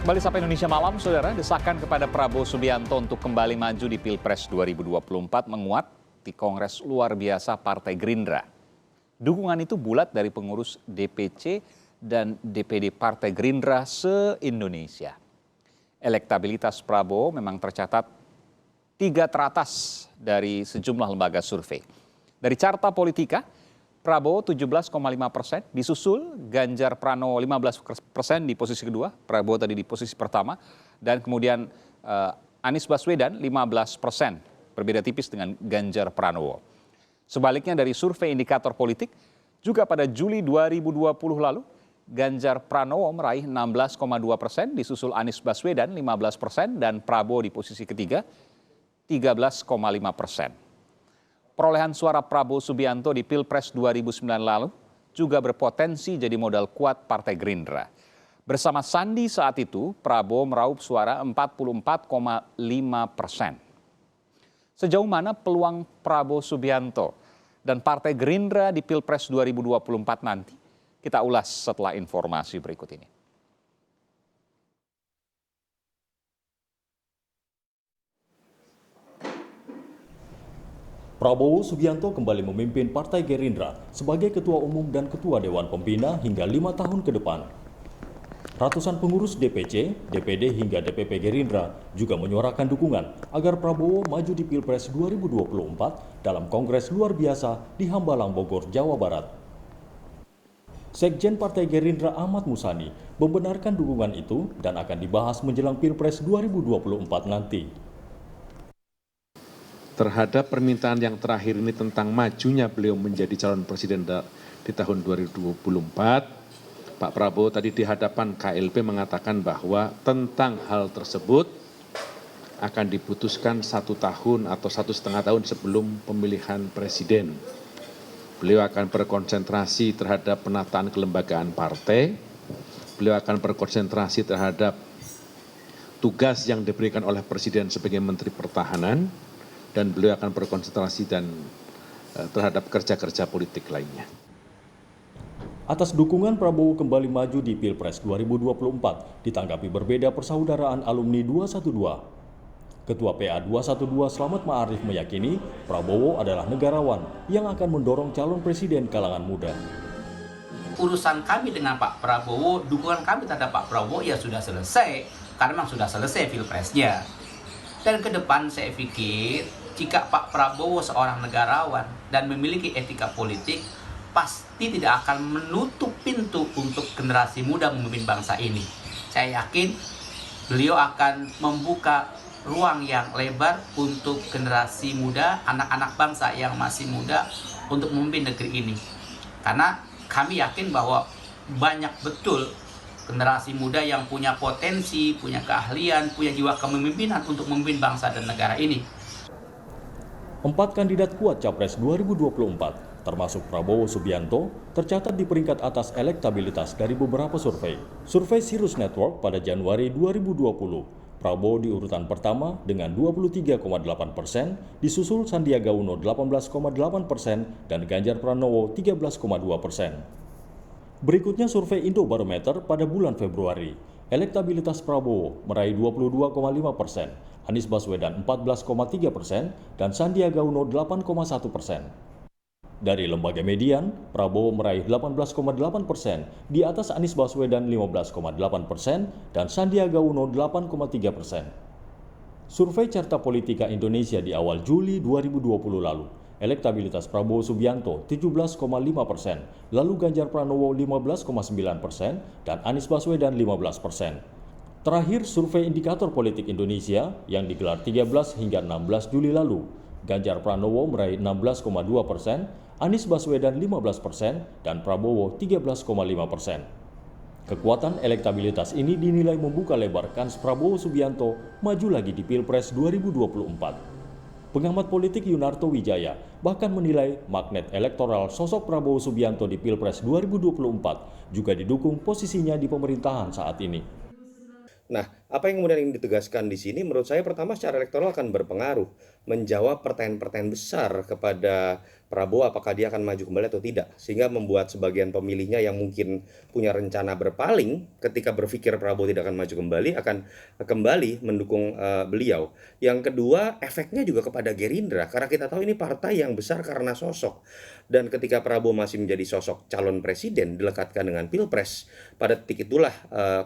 Kembali sampai Indonesia Malam, Saudara, desakan kepada Prabowo Subianto untuk kembali maju di Pilpres 2024 menguat di Kongres Luar Biasa Partai Gerindra. Dukungan itu bulat dari pengurus DPC dan DPD Partai Gerindra se-Indonesia. Elektabilitas Prabowo memang tercatat 3 teratas dari sejumlah lembaga survei. Dari Carta Politika, Prabowo 17,5%, disusul Ganjar Pranowo 15% di posisi kedua, Prabowo tadi di posisi pertama, dan kemudian Anies Baswedan 15%, berbeda tipis dengan Ganjar Pranowo. Sebaliknya dari survei indikator politik, juga pada Juli 2020 lalu, Ganjar Pranowo meraih 16,2%, disusul Anies Baswedan 15%, dan Prabowo di posisi ketiga 13,5%. Perolehan suara Prabowo Subianto di Pilpres 2009 lalu juga berpotensi jadi modal kuat Partai Gerindra. Bersama Sandi saat itu, Prabowo meraup suara 44,5%. Sejauh mana peluang Prabowo Subianto dan Partai Gerindra di Pilpres 2024 nanti? Kita ulas setelah informasi berikut ini. Prabowo Subianto kembali memimpin Partai Gerindra sebagai Ketua Umum dan Ketua Dewan Pembina hingga 5 tahun ke depan. Ratusan pengurus DPC, DPD hingga DPP Gerindra juga menyuarakan dukungan agar Prabowo maju di Pilpres 2024 dalam Kongres Luar Biasa di Hambalang, Bogor, Jawa Barat. Sekjen Partai Gerindra Ahmad Musani membenarkan dukungan itu dan akan dibahas menjelang Pilpres 2024 nanti. Terhadap permintaan yang terakhir ini tentang majunya beliau menjadi calon presiden di tahun 2024, Pak Prabowo tadi di hadapan KLP mengatakan bahwa tentang hal tersebut akan diputuskan 1 tahun atau 1,5 tahun sebelum pemilihan presiden. Beliau akan berkonsentrasi terhadap penataan kelembagaan partai, beliau akan berkonsentrasi terhadap tugas yang diberikan oleh presiden sebagai Menteri Pertahanan, dan beliau akan berkonsentrasi terhadap kerja-kerja politik lainnya. Atas dukungan Prabowo kembali maju di Pilpres 2024 ditanggapi berbeda persaudaraan alumni 212. Ketua PA 212 Slamet Ma'arif meyakini Prabowo adalah negarawan yang akan mendorong calon presiden kalangan muda. Urusan kami dengan Pak Prabowo, dukungan kami terhadap Pak Prabowo ya sudah selesai, karena memang sudah selesai Pilpresnya. Dan ke depan saya pikir jika Pak Prabowo seorang negarawan dan memiliki etika politik, pasti tidak akan menutup pintu untuk generasi muda memimpin bangsa ini. Saya yakin beliau akan membuka ruang yang lebar untuk generasi muda, anak-anak bangsa yang masih muda untuk memimpin negeri ini. Karena kami yakin bahwa banyak betul generasi muda yang punya potensi, punya keahlian, punya jiwa kepemimpinan untuk memimpin bangsa dan negara ini. 4 kandidat kuat Capres 2024, termasuk Prabowo Subianto, tercatat di peringkat atas elektabilitas dari beberapa survei. Survei Sirus Network pada Januari 2020, Prabowo di urutan pertama dengan 23,8%, disusul Sandiaga Uno 18,8% dan Ganjar Pranowo 13,2%. Berikutnya survei Indobarometer pada bulan Februari. Elektabilitas Prabowo meraih 22,5%, Anies Baswedan 14,3%, dan Sandiaga Uno 8,1%. Dari lembaga median, Prabowo meraih 18,8%, di atas Anies Baswedan 15,8%, dan Sandiaga Uno 8,3%. Survei Carta Politika Indonesia di awal Juli 2020 lalu. Elektabilitas Prabowo Subianto 17,5%, lalu Ganjar Pranowo 15,9%, dan Anies Baswedan 15%. Terakhir survei indikator politik Indonesia yang digelar 13 hingga 16 Juli lalu, Ganjar Pranowo meraih 16,2%, Anies Baswedan 15%, dan Prabowo 13,5%. Kekuatan elektabilitas ini dinilai membuka lebar kans Prabowo Subianto maju lagi di Pilpres 2024. Pengamat politik Yunarto Wijaya bahkan menilai magnet elektoral sosok Prabowo Subianto di Pilpres 2024 juga didukung posisinya di pemerintahan saat ini. Nah, Apa yang kemudian ingin ditegaskan di sini menurut saya pertama secara elektoral akan berpengaruh menjawab pertanyaan-pertanyaan besar kepada Prabowo apakah dia akan maju kembali atau tidak, sehingga membuat sebagian pemilihnya yang mungkin punya rencana berpaling ketika berpikir Prabowo tidak akan maju kembali akan kembali mendukung beliau. Yang kedua, efeknya juga kepada Gerindra karena kita tahu ini partai yang besar karena sosok. Dan ketika Prabowo masih menjadi sosok calon presiden dilekatkan dengan Pilpres, pada titik itulah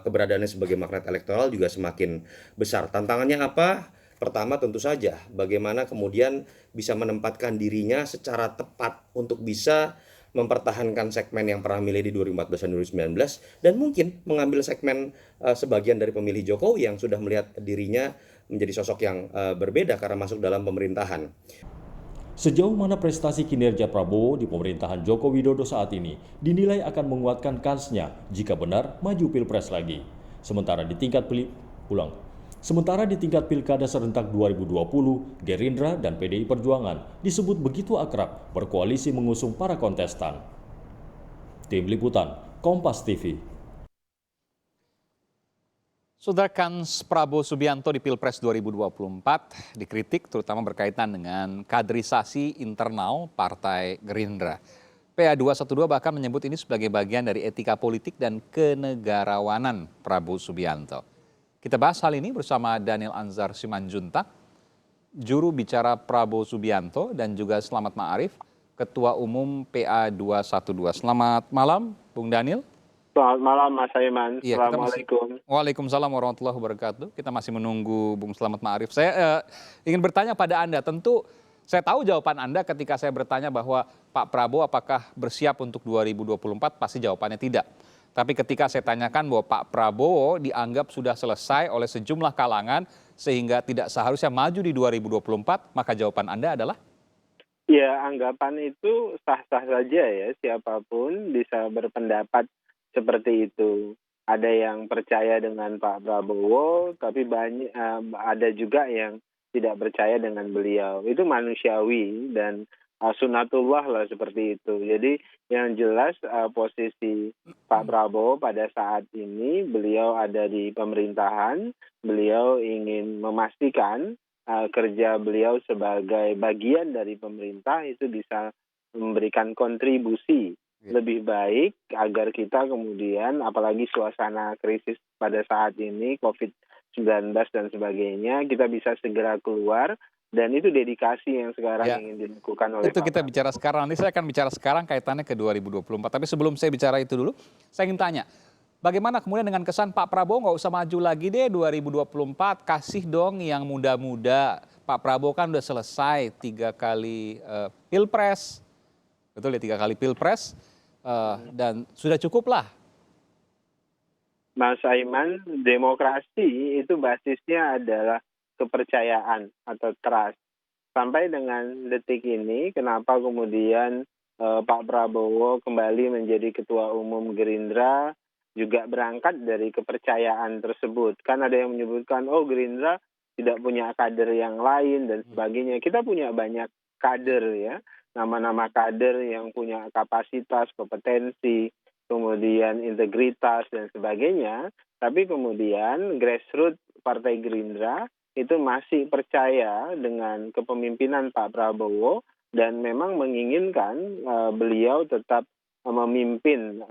keberadaannya sebagai magnet elektoral juga semakin besar. Tantangannya apa? Pertama tentu saja bagaimana kemudian bisa menempatkan dirinya secara tepat untuk bisa mempertahankan segmen yang pernah milih di 2014 dan 2019 dan mungkin mengambil segmen sebagian dari pemilih Jokowi yang sudah melihat dirinya menjadi sosok yang berbeda karena masuk dalam pemerintahan. Sejauh mana prestasi kinerja Prabowo di pemerintahan Joko Widodo saat ini dinilai akan menguatkan kansnya jika benar maju Pilpres lagi. Sementara di tingkat Pilkada serentak 2020, Gerindra dan PDI Perjuangan disebut begitu akrab berkoalisi mengusung para kontestan. Tim Liputan, Kompas TV. Saudara, kans Prabowo Subianto di Pilpres 2024 dikritik terutama berkaitan dengan kaderisasi internal Partai Gerindra. PA212 bahkan menyebut ini sebagai bagian dari etika politik dan kenegarawanan Prabowo Subianto. Kita bahas hal ini bersama Daniel Anzar Simanjuntak, juru bicara Prabowo Subianto, dan juga Selamat Ma'arif, Ketua Umum PA212. Selamat malam, Bung Daniel. Selamat malam, Mas Aiman. Iya, Assalamualaikum. Waalaikumsalam warahmatullahi wabarakatuh. Kita masih menunggu Bung Selamat Ma'arif. Saya ingin bertanya pada Anda, tentu saya tahu jawaban Anda ketika saya bertanya bahwa Pak Prabowo apakah bersiap untuk 2024, pasti jawabannya tidak. Tapi ketika saya tanyakan bahwa Pak Prabowo dianggap sudah selesai oleh sejumlah kalangan sehingga tidak seharusnya maju di 2024, maka jawaban Anda adalah? Ya, anggapan itu sah-sah saja ya, siapapun bisa berpendapat seperti itu. Ada yang percaya dengan Pak Prabowo, tapi ada juga yang tidak percaya dengan beliau. Itu manusiawi dan sunatullah lah seperti itu. Jadi yang jelas posisi Pak Prabowo pada saat ini beliau ada di pemerintahan, beliau ingin memastikan kerja beliau sebagai bagian dari pemerintah itu bisa memberikan kontribusi lebih baik agar kita kemudian apalagi suasana krisis pada saat ini COVID-19 dan sebagainya kita bisa segera keluar. Dan itu dedikasi yang sekarang ingin dilakukan oleh Itu kita bicara sekarang, nanti saya akan bicara sekarang kaitannya ke 2024. Tapi sebelum saya bicara itu dulu, saya ingin tanya, bagaimana kemudian dengan kesan Pak Prabowo nggak usah maju lagi deh 2024, kasih dong yang muda-muda. Pak Prabowo kan udah selesai 3 kali Pilpres, betul ya 3 kali Pilpres, dan sudah cukup lah. Mas Aiman, demokrasi itu basisnya adalah kepercayaan atau trust. Sampai dengan detik ini, kenapa kemudian Pak Prabowo kembali menjadi Ketua Umum Gerindra juga berangkat dari kepercayaan tersebut. Kan ada yang menyebutkan, oh Gerindra tidak punya kader yang lain dan sebagainya. Kita punya banyak kader ya, nama-nama kader yang punya kapasitas, kompetensi, kemudian integritas dan sebagainya. Tapi kemudian grassroots Partai Gerindra itu masih percaya dengan kepemimpinan Pak Prabowo dan memang menginginkan beliau tetap memimpin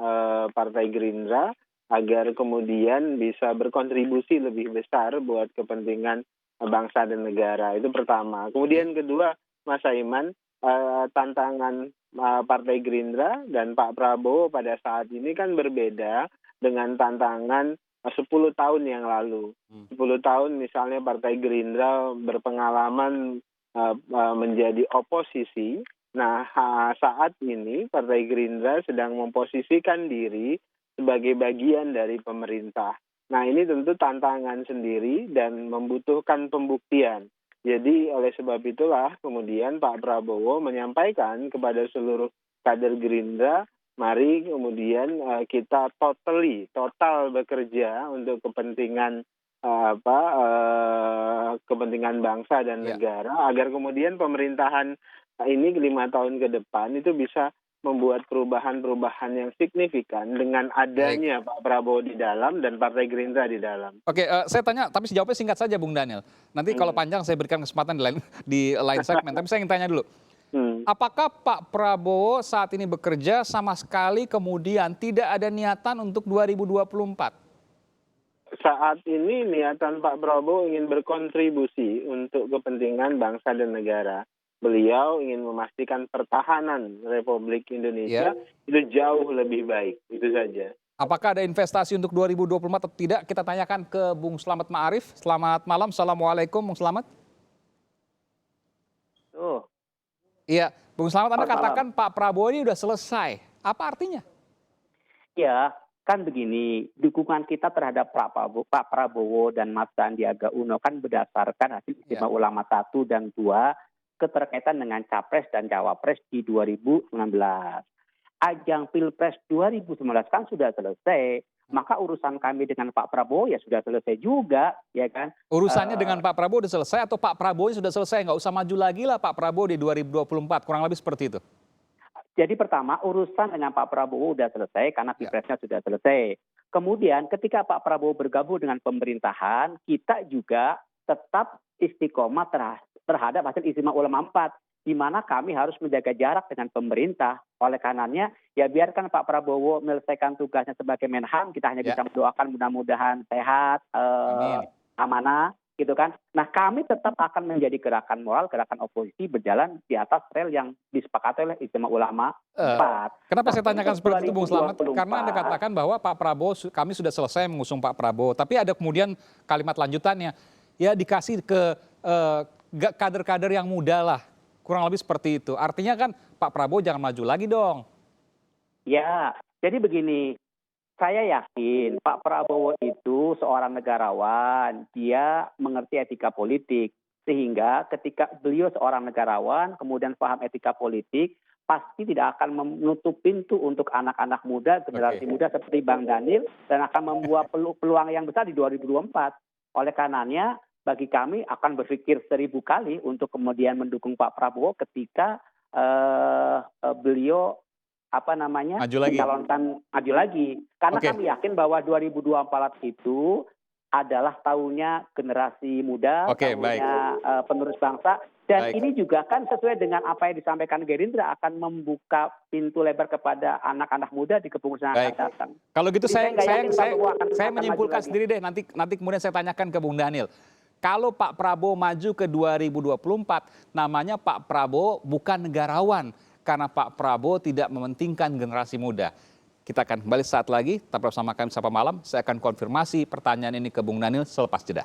Partai Gerindra agar kemudian bisa berkontribusi lebih besar buat kepentingan bangsa dan negara. Itu pertama. Kemudian kedua, Mas Aiman, tantangan Partai Gerindra dan Pak Prabowo pada saat ini kan berbeda dengan tantangan 10 tahun yang lalu. 10 tahun misalnya Partai Gerindra berpengalaman menjadi oposisi. Nah, saat ini Partai Gerindra sedang memposisikan diri sebagai bagian dari pemerintah. Nah, ini tentu tantangan sendiri dan membutuhkan pembuktian. Jadi oleh sebab itulah kemudian Pak Prabowo menyampaikan kepada seluruh kader Gerindra, mari kemudian kita total bekerja untuk kepentingan kepentingan bangsa dan negara agar kemudian pemerintahan ini 5 tahun ke depan itu bisa membuat perubahan-perubahan yang signifikan dengan adanya Pak Prabowo di dalam dan Partai Gerindra di dalam. Oke, saya tanya, tapi jawabnya singkat saja, Bung Daniel. Nanti kalau panjang saya berikan kesempatan di lain segmen. Tapi saya ingin tanya dulu, apakah Pak Prabowo saat ini bekerja sama sekali kemudian tidak ada niatan untuk 2024? Saat ini niatan Pak Prabowo ingin berkontribusi untuk kepentingan bangsa dan negara. Beliau ingin memastikan pertahanan Republik Indonesia itu jauh lebih baik, itu saja. Apakah ada investasi untuk 2024 atau tidak? Kita tanyakan ke Bung Slamet Ma'arif. Selamat malam, Assalamualaikum Bung Slamet. Iya, Bung Slamet, Anda katakan Pak Prabowo ini sudah selesai. Apa artinya? Ya, kan begini, dukungan kita terhadap Pak Prabowo dan Mas Sandiaga Uno kan berdasarkan hasil Istimewa Ulama 1 dan 2 keterkaitan dengan Capres dan Cawapres di 2019. Ajang Pilpres 2019 kan sudah selesai, maka urusan kami dengan Pak Prabowo ya sudah selesai juga, ya kan? Urusannya dengan Pak Prabowo sudah selesai atau Pak Prabowo sudah selesai? Nggak usah maju lagi lah Pak Prabowo di 2024, kurang lebih seperti itu. Jadi pertama, urusan dengan Pak Prabowo sudah selesai karena Pilpresnya sudah selesai. Kemudian ketika Pak Prabowo bergabung dengan pemerintahan, kita juga tetap istiqomah terhadap hasil Istimewa Ulama 4, di mana kami harus menjaga jarak dengan pemerintah. Oleh karenanya, ya biarkan Pak Prabowo menyelesaikan tugasnya sebagai Menhan, kita hanya bisa mendoakan mudah-mudahan sehat, amanah, gitu kan. Nah, kami tetap akan menjadi gerakan moral, gerakan oposisi berjalan di atas rel yang disepakati oleh Istimewa Ulama 4. Kenapa saya tanyakan seperti itu, Bung Slamet? Karena Anda katakan bahwa Pak Prabowo, kami sudah selesai mengusung Pak Prabowo, tapi ada kemudian kalimat lanjutannya, ya dikasih ke kader-kader yang muda lah, kurang lebih seperti itu. Artinya kan Pak Prabowo jangan maju lagi dong. Ya, jadi begini, saya yakin Pak Prabowo itu seorang negarawan, dia mengerti etika politik. Sehingga ketika beliau seorang negarawan, kemudian paham etika politik, pasti tidak akan menutup pintu untuk anak-anak muda, generasi muda seperti Bang Daniel, dan akan membuat peluang yang besar di 2024. Oleh karenanya, bagi kami akan berpikir 1000 kali untuk kemudian mendukung Pak Prabowo ketika beliau mencalonkan maju lagi. Karena kami yakin bahwa 2024 itu adalah tahunnya generasi muda, tahunnya penerus bangsa. Dan ini juga kan sesuai dengan apa yang disampaikan Gerindra akan membuka pintu lebar kepada anak-anak muda di kepengurusan yang akan datang. Kalau gitu saya menyimpulkan sendiri deh, nanti kemudian saya tanyakan ke Bung Daniel. Kalau Pak Prabowo maju ke 2024, namanya Pak Prabowo bukan negarawan. Karena Pak Prabowo tidak mementingkan generasi muda. Kita akan kembali saat lagi, tetap bersama kami Sapa Malam. Saya akan konfirmasi pertanyaan ini ke Bung Daniel selepas jeda.